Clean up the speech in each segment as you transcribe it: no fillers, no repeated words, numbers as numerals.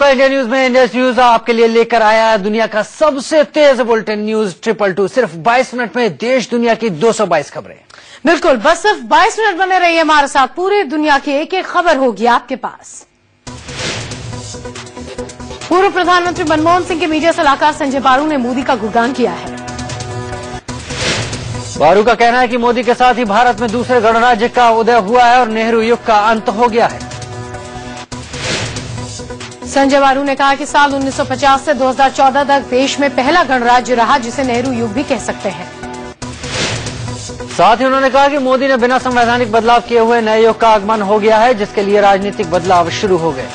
India news में India news आपके लिए लेकर आया है दुनिया का सबसे तेज बुलेटिन न्यूज 222। सिर्फ 22 मिनट में देश दुनिया की 222 खबरें। बिल्कुल, बस सिर्फ 22 मिनट बने रहिए हमारे साथ। पूरी दुनिया की एक एक खबर होगी आपके पास। पूर्व प्रधानमंत्री मनमोहन सिंह के मीडिया सलाहकार संजय बारू ने मोदी का गुणगान किया है। बारू का कहना है कि मोदी के साथ ही भारत में दूसरे गणराज्य का उदय हुआ है और नेहरू युग का अंत हो गया है। संजय बारू ने कहा कि साल 1950 से 2014 तक देश में पहला गणराज्य रहा, जिसे नेहरू युग भी कह सकते हैं। साथ ही उन्होंने कहा कि मोदी ने बिना संवैधानिक बदलाव किए हुए नए युग का आगमन हो गया है, जिसके लिए राजनीतिक बदलाव शुरू हो गए।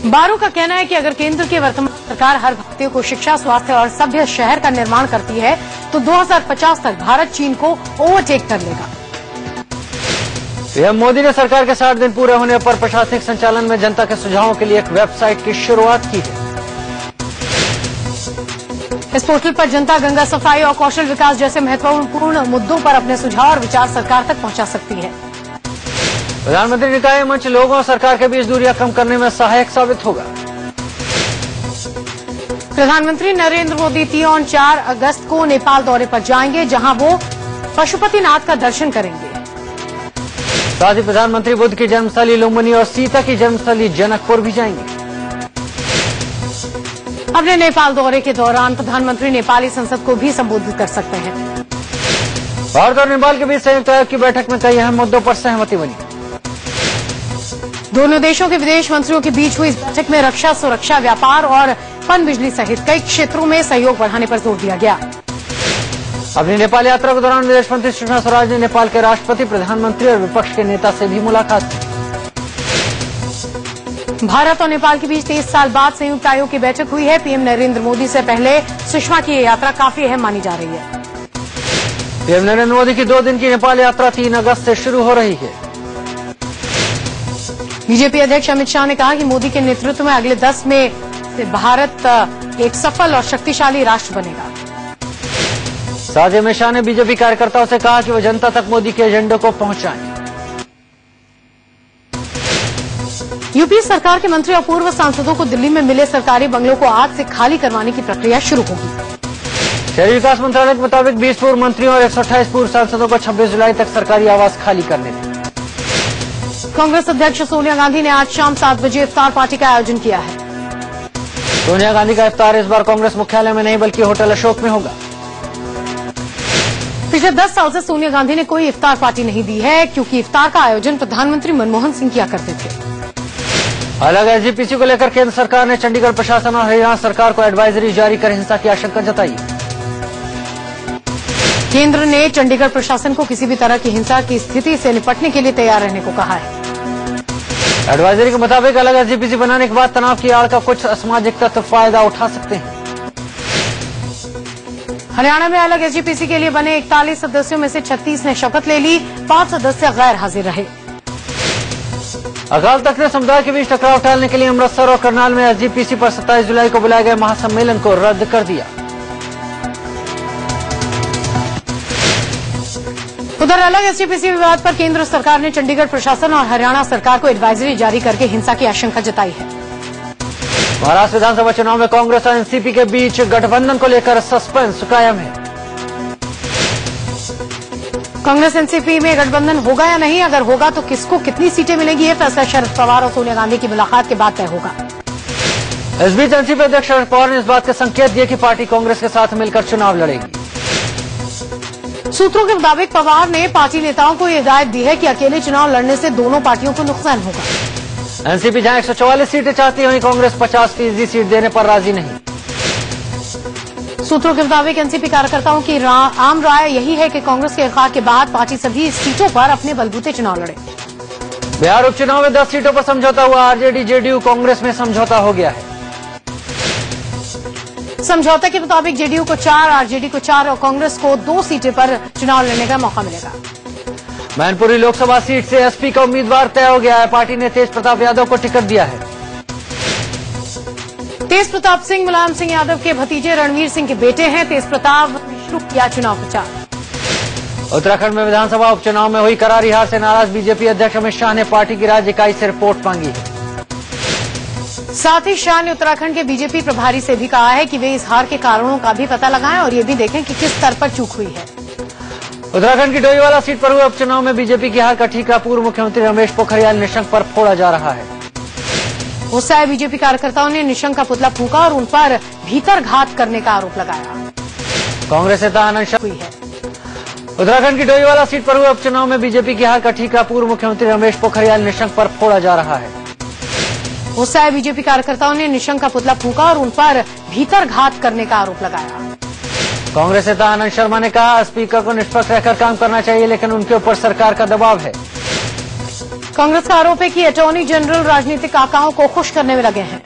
बारू का कहना है कि अगर केंद्र की वर्तमान सरकार हर भारतीय को शिक्षा, स्वास्थ्य और सभ्य शहर का निर्माण करती है तो 2050 तक भारत चीन को ओवरटेक कर लेगा। पीएम मोदी ने सरकार के 60 दिन पूरे होने पर प्रशासनिक संचालन में जनता के सुझावों के लिए एक वेबसाइट की शुरुआत की है। इस पोर्टल पर जनता गंगा सफाई और कौशल विकास जैसे महत्वपूर्ण मुद्दों पर अपने सुझाव और विचार सरकार तक पहुंचा सकती है। प्रधानमंत्री ने कहा यह मंच लोगों और सरकार के बीच दूरियां कम करने में सहायक साबित होगा। प्रधानमंत्री नरेंद्र मोदी 3 और 4 अगस्त को नेपाल दौरे पर जाएंगे, जहां वो पशुपतिनाथ का दर्शन करेंगे। साथ ही प्रधानमंत्री बुद्ध की जन्मस्थली लुम्बिनी और सीता की जन्मस्थली जनकपुर भी जाएंगे। अपने नेपाल दौरे के दौरान प्रधानमंत्री नेपाली संसद को भी संबोधित कर सकते हैं। भारत और नेपाल के बीच संयुक्त आयोग की बैठक में कई अहम मुद्दों पर सहमति बनी। दोनों देशों के विदेश मंत्रियों के बीच हुई इस बैठक में रक्षा, सुरक्षा, व्यापार और पनबिजली सहित कई क्षेत्रों में सहयोग बढ़ाने पर जोर दिया गया। अपनी नेपाल यात्रा के दौरान विदेश मंत्री सुषमा स्वराज ने नेपाल के राष्ट्रपति, प्रधानमंत्री और विपक्ष के नेता से भी मुलाकात की। भारत और नेपाल के बीच 23 साल बाद संयुक्त आयोग की बैठक हुई है। पीएम नरेंद्र मोदी से पहले सुषमा की ये यात्रा काफी अहम मानी जा रही है। पीएम नरेंद्र मोदी की 2 दिन की नेपाल यात्रा 3 अगस्त से शुरू हो रही है। बीजेपी अध्यक्ष अमित शाह ने कहा कि मोदी के नेतृत्व में अगले 10 में भारत एक सफल और शक्तिशाली राष्ट्र बनेगा। साथ ही अमित शाह ने बीजेपी कार्यकर्ताओं से कहा कि वो जनता तक मोदी के एजेंडे को पहुंचाएं। यूपी सरकार के मंत्री और पूर्व सांसदों को दिल्ली में मिले सरकारी बंगलों को आज से खाली करवाने की प्रक्रिया शुरू होगी। शहरी विकास मंत्रालय के मुताबिक 20 पूर्व मंत्रियों और 128 पूर्व सांसदों को 26 जुलाई तक सरकारी आवास खाली करने थे। कांग्रेस अध्यक्ष सोनिया गांधी ने आज शाम 7 बजे इफ्तार पार्टी का आयोजन किया है। सोनिया गांधी का इफ्तार इस बार कांग्रेस मुख्यालय में नहीं बल्कि होटल अशोक में होगा। पिछले 10 साल से सोनिया गांधी ने कोई इफ्तार पार्टी नहीं दी है, क्योंकि इफ्तार का आयोजन प्रधानमंत्री मनमोहन सिंह किया करते थे। अलग एसजीपीसी को लेकर केंद्र सरकार ने चंडीगढ़ प्रशासन और हरियाणा सरकार को एडवाइजरी जारी कर हिंसा की आशंका जताई। केंद्र ने चंडीगढ़ प्रशासन को किसी भी तरह की हिंसा की स्थिति से निपटने के लिए तैयार रहने को कहा है। एडवाइजरी के मुताबिक अलग एसजीपीसी बनाने के बाद तनाव की आड़ का कुछ असामाजिक तत्व फायदा उठा सकते हैं। हरियाणा में अलग एसजीपीसी के लिए बने 41 सदस्यों में से 36 ने शपथ ले ली, 5 सदस्य गैर हाजिर रहे। अकाल तख्त ने समुदाय के बीच टकराव टालने के लिए अमृतसर और करनाल में एसजीपीसी पर 27 जुलाई को बुलाए गए महासम्मेलन को रद्द कर दिया। उधर अलग एसजीपीसी विवाद पर केंद्र सरकार ने चंडीगढ़ प्रशासन और हरियाणा सरकार को एडवाइजरी जारी करके हिंसा की आशंका जताई है। महाराष्ट्र विधानसभा चुनाव में कांग्रेस और एनसीपी के बीच गठबंधन को लेकर सस्पेंस कायम है। कांग्रेस एनसीपी में गठबंधन होगा या नहीं, अगर होगा तो किसको कितनी सीटें मिलेंगी, ये फैसला शरद पवार और सोनिया गांधी की मुलाकात के बाद तय होगा। इस बीच एनसीपी अध्यक्ष शरद पवार ने इस बात के संकेत दिए कि पार्टी कांग्रेस के साथ मिलकर चुनाव लड़ेगी। सूत्रों के मुताबिक पवार ने पार्टी नेताओं को ये हिदायत दी है कि अकेले चुनाव लड़ने से दोनों पार्टियों को नुकसान होगा। एनसीपी जहां 144 सीटें चाहती है, वहीं कांग्रेस 50% सीट देने पर राजी नहीं। सूत्रों के मुताबिक एनसीपी कार्यकर्ताओं की आम राय यही है कि कांग्रेस के इख्तियार के बाद पार्टी सभी सीटों पर अपने बलबूते चुनाव लड़े। बिहार उपचुनाव में 10 सीटों पर समझौता हुआ। आरजेडी, जेडीयू, कांग्रेस में समझौता हो गया है। समझौते के मुताबिक जेडीयू को 4, आरजेडी को 4 और कांग्रेस को 2 सीटें पर चुनाव लड़ने का मौका मिलेगा। मैनपुरी लोकसभा सीट से एसपी का उम्मीदवार तय हो गया है। पार्टी ने तेज प्रताप यादव को टिकट दिया है। तेज प्रताप सिंह मुलायम सिंह यादव के भतीजे रणवीर सिंह के बेटे हैं। तेज प्रताप ने शुरू किया चुनाव प्रचार। उत्तराखंड में विधानसभा उपचुनाव में हुई करारी हार से नाराज बीजेपी अध्यक्ष अमित शाह ने पार्टी की राज्य इकाई से रिपोर्ट मांगी है। साथ ही शाह ने उत्तराखंड के बीजेपी प्रभारी से भी कहा है कि वे इस हार के कारणों का भी पता लगाएं और ये भी देखें कि किस स्तर पर चूक हुई है। उत्तराखंड की डोईवाला सीट पर हुए उपचुनाव में बीजेपी की हार का ठीकरा पूर्व मुख्यमंत्री रमेश पोखरियाल निशंक पर फोड़ा जा रहा है। गुस्सा है बीजेपी कार्यकर्ताओं ने निशंक का पुतला फूंका और उन पर भीतर घात करने का आरोप लगाया। कांग्रेस नेता आनंद शर्मा हुई है। उत्तराखंड की डोईवाला सीट पर हुए उपचुनाव में बीजेपी की हार का ठीकरा पूर्व मुख्यमंत्री रमेश पोखरियाल निशंक पर फोड़ा जा रहा है। गुस्सा है बीजेपी कार्यकर्ताओं ने निशंक का पुतला फूंका और उन पर भीतर घात करने का आरोप लगाया। कांग्रेस नेता आनंद शर्मा ने कहा, स्पीकर को निष्पक्ष रहकर काम करना चाहिए, लेकिन उनके ऊपर सरकार का दबाव है। कांग्रेस का आरोप है कि अटॉर्नी जनरल राजनीतिक आकाओं को खुश करने में लगे हैं।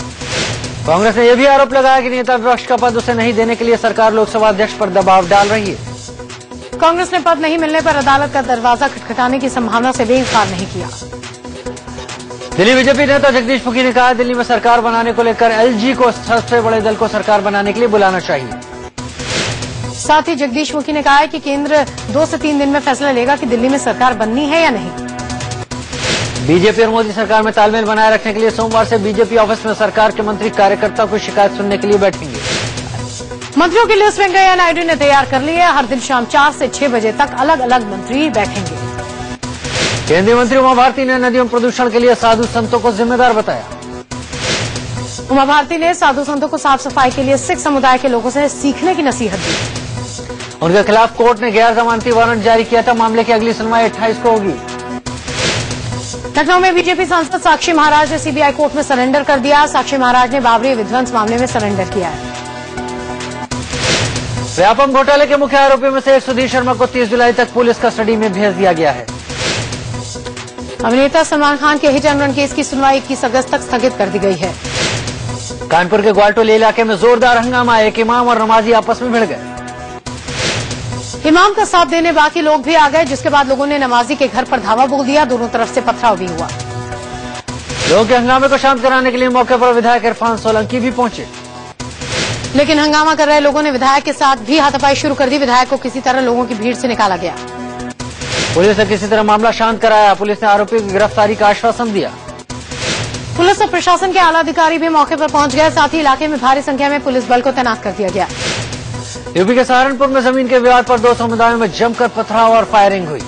कांग्रेस ने यह भी आरोप लगाया कि नेता विपक्ष का पद उसे नहीं देने के लिए सरकार लोकसभा अध्यक्ष पर दबाव डाल रही है। कांग्रेस ने पद नहीं मिलने पर अदालत का दरवाजा खटखटाने की संभावना से भी इनकार नहीं किया। दिल्ली बीजेपी नेता जगदीश मुखी ने कहा, दिल्ली में सरकार बनाने को लेकर एलजी को सबसे बड़े दल को सरकार बनाने के लिए बुलाना चाहिए। साथ ही जगदीश मुखी ने कहा है कि केंद्र 2 से 3 दिन में फैसला लेगा कि दिल्ली में सरकार बननी है या नहीं। बीजेपी और मोदी सरकार में तालमेल बनाए रखने के लिए सोमवार से बीजेपी ऑफिस में सरकार के मंत्री कार्यकर्ताओं की शिकायत सुनने के लिए बैठेंगे। मंत्रियों की लिस्ट वेंकैया नायडू ने तैयार कर ली है। हर दिन शाम 4 से 6 बजे तक अलग अलग मंत्री बैठेंगे। केंद्रीय मंत्री उमा भारती ने नदियों में प्रदूषण के लिए साधु संतों को जिम्मेदार बताया। उमा भारती ने साधु संतों को साफ सफाई के लिए सिख समुदाय के लोगों से सीखने की नसीहत दी। उनके खिलाफ कोर्ट ने गैर जमानती वारंट जारी किया था। मामले की अगली सुनवाई 28 को होगी। लखनऊ में बीजेपी सांसद साक्षी महाराज ने सीबीआई कोर्ट में सरेंडर कर दिया। साक्षी महाराज ने बाबरी विध्वंस मामले में सरेंडर किया है। व्यापम घोटाले के मुख्य आरोपियों में से एक सुधीर शर्मा को 30 जुलाई तक पुलिस कस्टडी में भेज दिया गया है। अभिनेता सलमान खान के हिट एंड रन केस की सुनवाई 21 अगस्त तक स्थगित कर दी गई है। कानपुर के ग्वालटोली इलाके में जोरदार हंगामा। एक इमाम और नमाजी आपस में भिड़ गए। इमाम का साथ देने बाकी लोग भी आ गए, जिसके बाद लोगों ने नमाजी के घर पर धावा बोल दिया। दोनों तरफ से पथराव भी हुआ। लोगों के हंगामे को शांत कराने के लिए मौके पर विधायक इरफान सोलंकी भी पहुंचे, लेकिन हंगामा कर रहे लोगों ने विधायक के साथ भी हाथापाई शुरू कर दी। विधायक को किसी तरह लोगों की भीड़ से निकाला गया। पुलिस ने किसी तरह मामला शांत कराया। पुलिस ने आरोपी की गिरफ्तारी का आश्वासन दिया। पुलिस और प्रशासन के आला अधिकारी भी मौके पर पहुंच गए। साथ ही इलाके में भारी संख्या में पुलिस बल को तैनात कर दिया गया। यूपी के सहारनपुर में जमीन के विवाद पर 2 समुदायों में जमकर पथराव और फायरिंग हुई।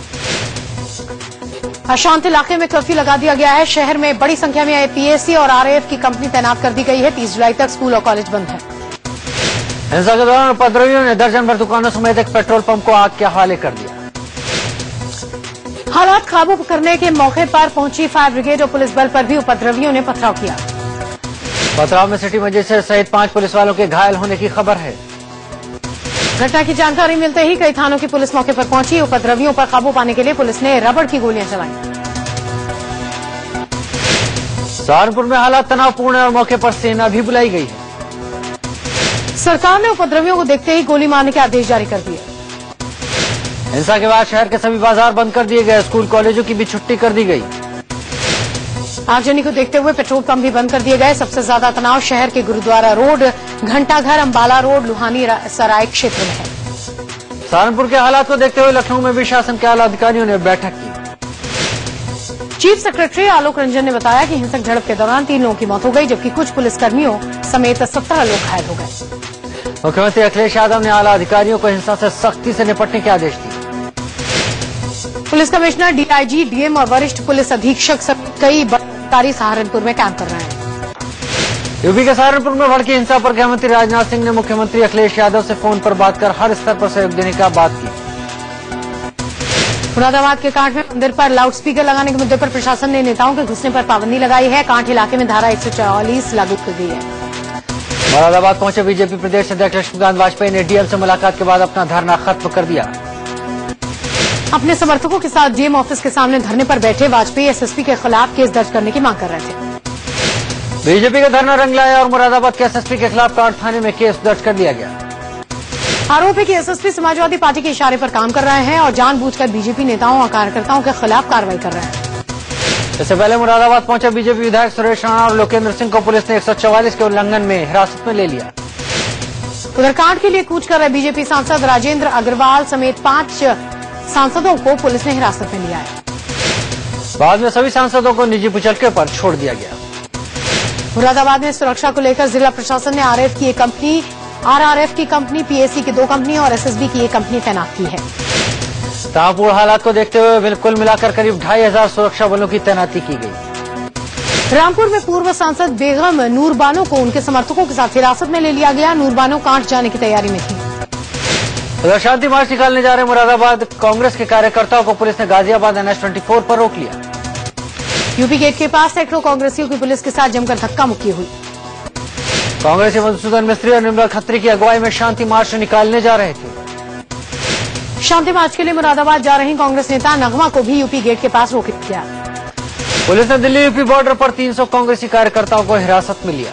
अशांत इलाके में कर्फ्यू लगा दिया गया है। शहर में बड़ी संख्या में पीएसी और आरएएफ की कंपनी तैनात कर दी गई है। 30 जुलाई तक स्कूल और कॉलेज बंद है। हिंसा के दौरान उपद्रवियों ने दर्जन भर दुकानों समेत एक पेट्रोल पंप को आग के हवाले कर दिया। हालात काबू करने के मौके पर पहुंची फायर ब्रिगेड और पुलिस बल पर भी उपद्रवियों ने पथराव किया। पथराव में सिटी मजिस्ट्रेट सहित 5 पुलिस वालों के घायल होने की खबर है। घटना की जानकारी मिलते ही कई थानों की पुलिस मौके पर पहुंची। उपद्रवियों पर काबू पाने के लिए पुलिस ने रबड़ की गोलियां चलाई। सहारनपुर में हालात तनावपूर्ण है और मौके पर सेना भी बुलाई गई है। सरकार ने उपद्रवियों को देखते ही गोली मारने के आदेश जारी कर दिए। हिंसा के बाद शहर के सभी बाजार बंद कर दिए गए। स्कूल कॉलेजों की भी छुट्टी कर दी गई। आगजनी को देखते हुए पेट्रोल पंप भी बंद कर दिए गए। सबसे ज्यादा तनाव शहर के गुरुद्वारा रोड, घंटाघर, अंबाला रोड, लुहानी सराय क्षेत्र में है। सहारनपुर के हालात को देखते हुए लखनऊ में भी शासन के आला अधिकारियों ने बैठक की। चीफ सेक्रेटरी आलोक रंजन ने बताया कि हिंसक झड़प के दौरान 3 लोगों की मौत हो गई, जबकि कुछ पुलिसकर्मियों समेत 17 लोग घायल हो गए। मुख्यमंत्री अखिलेश यादव ने आला अधिकारियों को हिंसा से सख्ती से निपटने के आदेश दिए। पुलिस कमिश्नर, डीआईजी, डीएम और वरिष्ठ पुलिस अधीक्षक समेत कई बड़े अधिकारी सहारनपुर में काम कर रहे हैं। यूपी के सहारनपुर में भड़की हिंसा पर गृहमंत्री राजनाथ सिंह ने मुख्यमंत्री अखिलेश यादव से फोन पर बात कर हर स्तर पर सहयोग देने का बात की। मुरादाबाद के कांठ में मंदिर पर लाउडस्पीकर लगाने के मुद्दे पर प्रशासन ने नेताओं के घुसने पर पाबंदी लगाई है। कांठ इलाके में धारा 144 लागू की गई है। मुरादाबाद पहुंचे बीजेपी प्रदेश अध्यक्ष लक्ष्मीकांत वाजपेयी ने डीएम से मुलाकात के बाद अपना धरना खत्म कर दिया। अपने समर्थकों के साथ डीएम ऑफिस के सामने धरने पर बैठे वाजपेयी एसएसपी के खिलाफ केस दर्ज करने की मांग कर रहे थे। बीजेपी का धरना रंग लाया और मुरादाबाद के एसएसपी के खिलाफ कांठ थाने में केस दर्ज कर दिया गया। आरोप है कि एसएसपी समाजवादी पार्टी के इशारे पर काम कर रहे हैं और जानबूझकर बीजेपी नेताओं और कार्यकर्ताओं के खिलाफ कार्रवाई कर रहे हैं। इससे पहले मुरादाबाद पहुंचे बीजेपी विधायक सुरेश राणा और लोकेंद्र सिंह को पुलिस ने 144 के उल्लंघन में हिरासत में ले लिया। उधर कांठ के लिए कूच कर रहे बीजेपी सांसद राजेंद्र अग्रवाल समेत 5 सांसदों को पुलिस ने हिरासत में लिया है। बाद में सभी सांसदों को निजी मुचलके पर छोड़ दिया गया। मुरादाबाद में सुरक्षा को लेकर जिला प्रशासन ने आरआरएफ की कंपनी, पीएसी की 2 कंपनी और एसएसबी की 1 कंपनी तैनात की है। तनावपूर्ण हालात को देखते हुए कुल मिलाकर करीब 2500 सुरक्षा बलों की तैनाती की गई। रामपुर में पूर्व सांसद बेगम नूरबानो को उनके समर्थकों के साथ हिरासत में ले लिया गया। नूरबानो कांट जाने की तैयारी में थी। शांति मार्च निकालने जा रहे मुरादाबाद कांग्रेस के कार्यकर्ताओं को पुलिस ने गाजियाबाद NH-24 पर रोक लिया। यूपी गेट के पास सैकड़ों कांग्रेसियों की पुलिस के साथ जमकर धक्का मुक्की हुई। कांग्रेसी मधुसूदन मिस्त्री और निर्मला खत्री की अगुवाई में शांति मार्च निकालने जा रहे थे। शांति मार्च के लिए मुरादाबाद जा रही कांग्रेस नेता नगमा को भी यूपी गेट के पास रोक लिया। पुलिस ने दिल्ली यूपी बॉर्डर पर 300 कांग्रेसी कार्यकर्ताओं को हिरासत में लिया।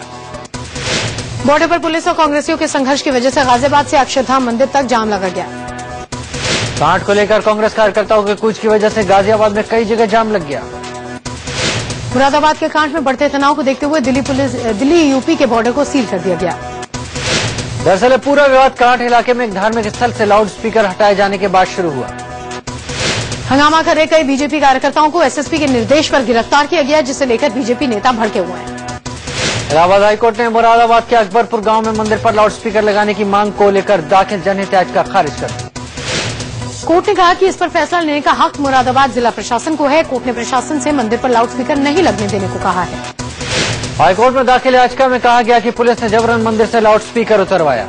बॉर्डर पर पुलिस और कांग्रेसियों के संघर्ष की वजह से गाजियाबाद से अक्षरधाम मंदिर तक जाम लगा गया। कांट को लेकर कांग्रेस कार्यकर्ताओं के कूच की वजह से गाजियाबाद में कई जगह जाम लग गया। मुरादाबाद के कांट में बढ़ते तनाव को देखते हुए दिल्ली यूपी के बॉर्डर को सील कर दिया गया। दरअसल पूरा विवाद कांट इलाके में एक धार्मिक स्थल से लाउड स्पीकर हटाए जाने के बाद शुरू हुआ। हंगामा कर रहे कई बीजेपी कार्यकर्ताओं को एसएसपी के निर्देश पर गिरफ्तार किया गया, जिसे लेकर बीजेपी नेता भड़के हुए हैं। इलाहाबाद हाईकोर्ट ने मुरादाबाद के अकबरपुर गांव में मंदिर पर लाउड स्पीकर लगाने की मांग को लेकर दाखिल जनहित याचिका खारिज कर दी। कोर्ट ने कहा कि इस पर फैसला लेने का हक मुरादाबाद जिला प्रशासन को है। कोर्ट ने प्रशासन से मंदिर पर लाउड स्पीकर नहीं लगने देने को कहा है। हाईकोर्ट में दाखिल याचिका में कहा गया कि पुलिस ने जबरन मंदिर से लाउड स्पीकर उतरवाया।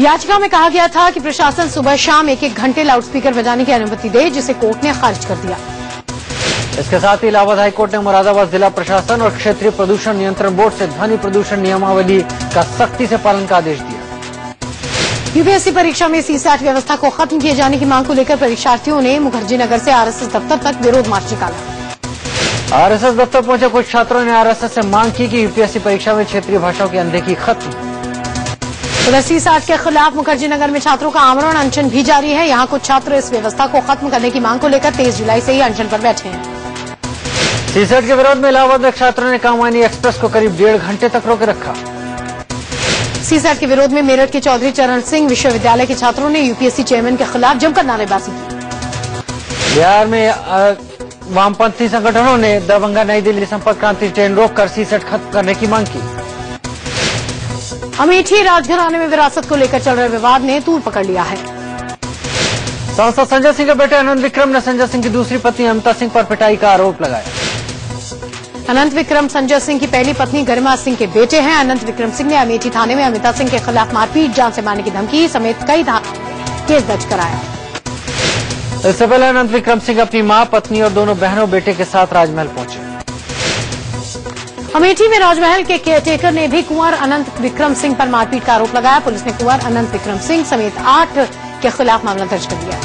याचिका में कहा गया था कि प्रशासन सुबह शाम 1-1 घंटे लाउड स्पीकर बजाने की अनुमति दे, जिसे कोर्ट ने खारिज कर दिया। इसके साथ ही इलाहाबाद हाईकोर्ट ने मुरादाबाद जिला प्रशासन और क्षेत्रीय प्रदूषण नियंत्रण बोर्ड से ध्वनि प्रदूषण नियमावली का सख्ती से पालन का आदेश दिया। यूपीएससी परीक्षा में सीसैट व्यवस्था को खत्म किए जाने की मांग को लेकर परीक्षार्थियों ने मुखर्जी नगर से आरएसएस दफ्तर तक विरोध मार्च निकाला। आरएसएस दफ्तर पहुंचे कुछ छात्रों ने आरएसएस से मांग की कि यूपीएससी परीक्षा में क्षेत्रीय भाषाओं की अनदेखी खत्म। उधर सीसैट के खिलाफ मुखर्जी नगर में छात्रों का आमरण अनशन भी जारी है। यहाँ कुछ छात्र इस व्यवस्था को खत्म करने की मांग को लेकर 23 जुलाई से ही अनशन पर बैठे हैं। सीसैट के विरोध में इलाहाबाद में छात्रों ने कामवानी एक्सप्रेस को करीब 1.5 घंटे तक रोके रखा। सीसैट के विरोध में मेरठ के चौधरी चरण सिंह विश्वविद्यालय के छात्रों ने यूपीएससी चेयरमैन के खिलाफ जमकर नारेबाजी की। बिहार में वामपंथी संगठनों ने दरभंगा नई दिल्ली संपर्क क्रांति ट्रेन रोककर सीसैट खत्म करने की मांग की। अमेठी राजघराने में विरासत को लेकर चल रहे विवाद ने तूल पकड़ लिया है। सांसद संजय सिंह के बेटे अनंत विक्रम ने संजय सिंह की दूसरी पत्नी अमिता सिंह पर पिटाई का आरोप लगाया। अनंत विक्रम संजय सिंह की पहली पत्नी गरिमा सिंह के बेटे हैं। अनंत विक्रम सिंह ने अमेठी थाने में अमिता सिंह के खिलाफ मारपीट, जान से मारने की धमकी समेत कई केस दर्ज कराया। इससे पहले अनंत विक्रम सिंह अपनी मां, पत्नी और दोनों बहनों बेटे के साथ राजमहल पहुंचे। अमेठी में राजमहल के केयरटेकर ने भी कुंवर अनंत विक्रम सिंह पर मारपीट का आरोप लगाया। पुलिस ने कुंवर अनंत विक्रम सिंह समेत 8 के खिलाफ मामला दर्ज कर दिया।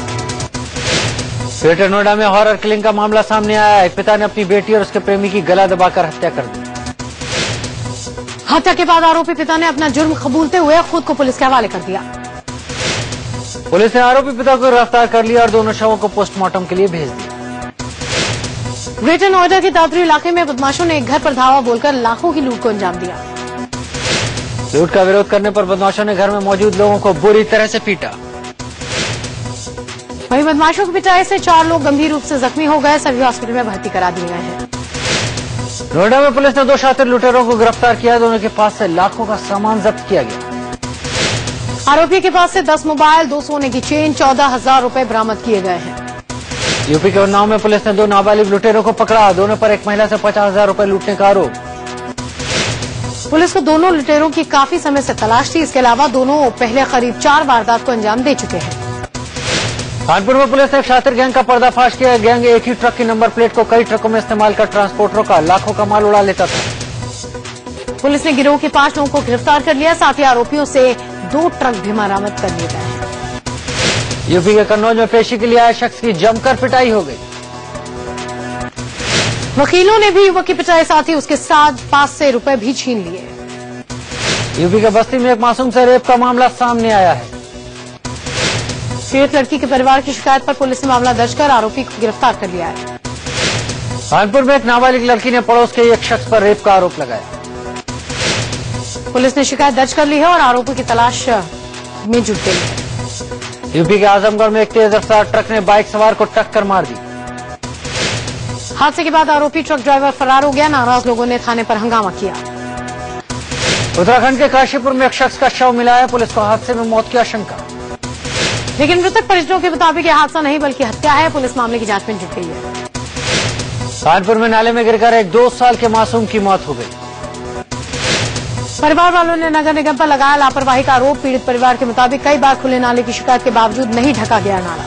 ग्रेटर नोएडा में हॉरर किलिंग का मामला सामने आया। एक पिता ने अपनी बेटी और उसके प्रेमी की गला दबाकर हत्या कर दी। हत्या के बाद आरोपी पिता ने अपना जुर्म कबूलते हुए खुद को पुलिस के हवाले कर दिया। पुलिस ने आरोपी पिता को गिरफ्तार कर लिया और दोनों शवों को पोस्टमार्टम के लिए भेज दिया। ग्रेटर नोएडा के दादरी इलाके में बदमाशों ने एक घर पर धावा बोलकर लाखों की लूट को अंजाम दिया। लूट का विरोध करने पर बदमाशों ने घर में मौजूद लोगों को बुरी तरह से पीटा। वहीं बदमाशों की पिटाई से 4 लोग गंभीर रूप से जख्मी हो गए। सभी हॉस्पिटल में भर्ती करा दिए गए हैं। नोएडा में पुलिस ने 2 शातिर लुटेरों को गिरफ्तार किया। दोनों के पास से लाखों का सामान जब्त किया गया। आरोपी के पास से 10 मोबाइल, 2 सोने की चेन, 14,000 रुपए बरामद किए गए हैं। यूपी के उन्नाव में पुलिस ने 2 नाबालिग लुटेरों को पकड़ा। दोनों पर एक महिला से 50,000 रुपए लूटने का आरोप। पुलिस को दोनों लुटेरों की काफी समय से तलाश थी। इसके अलावा दोनों पहले करीब 4 वारदात को अंजाम दे चुके हैं। कानपुर में पुलिस ने एक शातिर गैंग का पर्दाफाश किया। गैंग एक ही ट्रक की नंबर प्लेट को कई ट्रकों में इस्तेमाल कर ट्रांसपोर्टरों का लाखों का माल उड़ा लेता था। पुलिस ने गिरोह के 5 लोगों को गिरफ्तार कर लिया। साथ ही आरोपियों से 2 ट्रक भी बरामद कर लिए गए हैं। यूपी के कन्नौज में पेशी के लिए आए शख्स की जमकर पिटाई हो गई। वकीलों ने भी युवक की पिटाई, साथ ही उसके पास से रुपए भी छीन लिए। यूपी के बस्ती में एक मासूम से रेप का मामला सामने आया है। पीड़ित लड़की के परिवार की शिकायत पर पुलिस ने मामला दर्ज कर आरोपी को गिरफ्तार कर लिया है। कानपुर में एक नाबालिग लड़की ने पड़ोस के एक शख्स पर रेप का आरोप लगाया। पुलिस ने शिकायत दर्ज कर ली है और आरोपी की तलाश में जुट गई है। यूपी के आजमगढ़ में एक तेज रफ्तार ट्रक ने बाइक सवार को टक्कर मार दी। हादसे के बाद आरोपी ट्रक ड्राइवर फरार हो गया। नाराज लोगों ने थाने पर हंगामा किया। उत्तराखंड के काशीपुर में एक शख्स का शव मिला है। पुलिस को हादसे में मौत की आशंका, लेकिन मृतक परिजनों के मुताबिक यह हादसा नहीं बल्कि हत्या है। पुलिस मामले की जांच में जुट गई है। कानपुर में नाले में गिरकर एक 2 साल के मासूम की मौत हो गई। परिवार वालों ने नगर निगम पर लगाया लापरवाही का आरोप। पीड़ित परिवार के मुताबिक कई बार खुले नाले की शिकायत के बावजूद नहीं ढका गया नाला।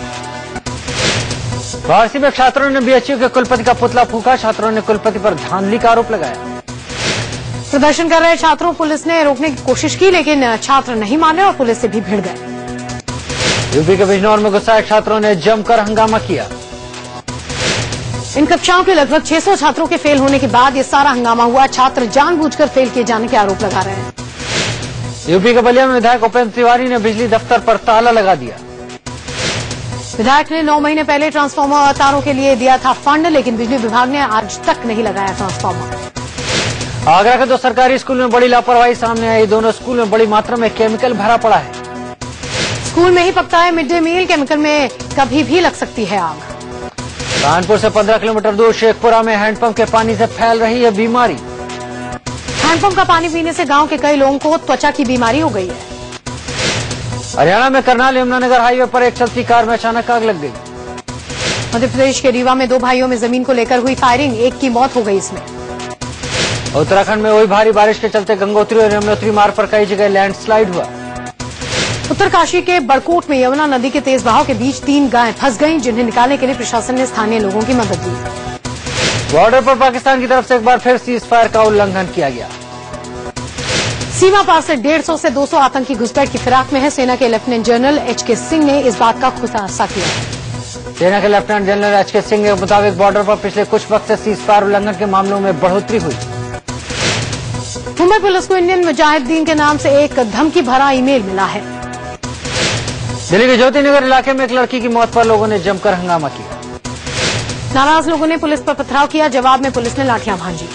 वाराणसी में छात्रों ने बीएचयू के कुलपति का पुतला फूंका। छात्रों ने कुलपति पर धांधली का आरोप लगाया। प्रदर्शन कर रहे छात्रों पुलिस ने रोकने की कोशिश की, लेकिन छात्र नहीं माने और पुलिस से भी भिड़ गए। यूपी के बिजनौर में गुस्साए छात्रों ने जमकर हंगामा किया। इन कक्षाओं के लगभग 600 छात्रों के फेल होने के बाद ये सारा हंगामा हुआ। छात्र जानबूझकर फेल किए जाने के आरोप लगा रहे हैं। यूपी के बलिया में विधायक उपेंद्र तिवारी ने बिजली दफ्तर पर ताला लगा दिया। विधायक ने 9 महीने पहले ट्रांसफार्मर तारों के लिए दिया था फंड, लेकिन बिजली विभाग ने आज तक नहीं लगाया ट्रांसफार्मर। आगरा के 2 सरकारी स्कूल में बड़ी लापरवाही सामने आई। दोनों स्कूल में बड़ी मात्रा में केमिकल भरा पड़ा है। स्कूल में ही पकता है मिड डे मील, केमिकल में कभी भी लग सकती है आग। कानपुर से 15 किलोमीटर दूर शेखपुरा में हैंडपंप के पानी से फैल रही है बीमारी। हैंडपंप का पानी पीने से गांव के कई लोगों को त्वचा की बीमारी हो गई है। हरियाणा में करनाल यमुनानगर हाईवे पर एक चलती कार में अचानक आग लग गई। मध्य प्रदेश के रीवा में 2 भाइयों में जमीन को लेकर हुई फायरिंग, एक की मौत हो गई इसमें। उत्तराखंड में हुई भारी बारिश के चलते गंगोत्री और यमुनोत्री मार्ग पर कई जगह लैंडस्लाइड हुआ। उत्तरकाशी के बड़कोट में यमुना नदी के तेज बहाव के बीच 3 गायें फंस गईं, जिन्हें निकालने के लिए प्रशासन ने स्थानीय लोगों की मदद ली। बॉर्डर पर पाकिस्तान की तरफ से एक बार फिर सीज फायर का उल्लंघन किया गया। सीमा पार से 150 से 200 आतंकी घुसपैठ की फिराक में है। सेना के लेफ्टिनेंट जनरल एचके सिंह ने इस बात का खुलासा किया। सेना के लेफ्टिनेंट जनरल एचके सिंह के मुताबिक बॉर्डर पर पिछले कुछ वक्त से सीज फायर उल्लंघन के मामलों में बढ़ोतरी हुई। मुंबई पुलिस को इंडियन मुजाहिदीन के नाम से एक धमकी भरा ईमेल मिला है। दिल्ली के ज्योतिनगर इलाके में एक लड़की की मौत पर लोगों ने जमकर हंगामा किया। नाराज लोगों ने पुलिस पर पथराव किया। जवाब में पुलिस ने लाठियां भांजी।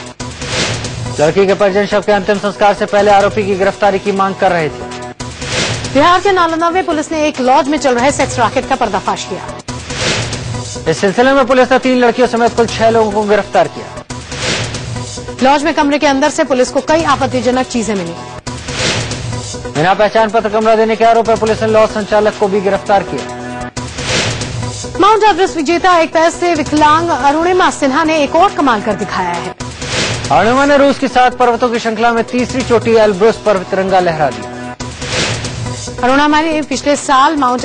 लड़की के परिजन शव के अंतिम संस्कार से पहले आरोपी की गिरफ्तारी की मांग कर रहे थे। बिहार के नालंदा में पुलिस ने एक लॉज में चल रहे सेक्स रैकेट का पर्दाफाश किया। इस सिलसिले में पुलिस ने 3 लड़कियों समेत कुल 6 लोगों को गिरफ्तार किया। लॉज में कमरे के अंदर से पुलिस को कई आपत्तिजनक चीजें मिली। बिना पहचान पत्र कमरा देने के आरोप में पुलिस ने लॉज संचालक को भी गिरफ्तार किया। माउंट एवरेस्ट विजेता एक पैर से विकलांग अरुणिमा सिन्हा ने एक और कमाल कर दिखाया है। अरुणिमा ने रूस की 7 पर्वतों की श्रृंखला में तीसरी चोटी एल्ब्रुस पर तिरंगा लहरा दिया। अरुणिमा ने पिछले साल माउंट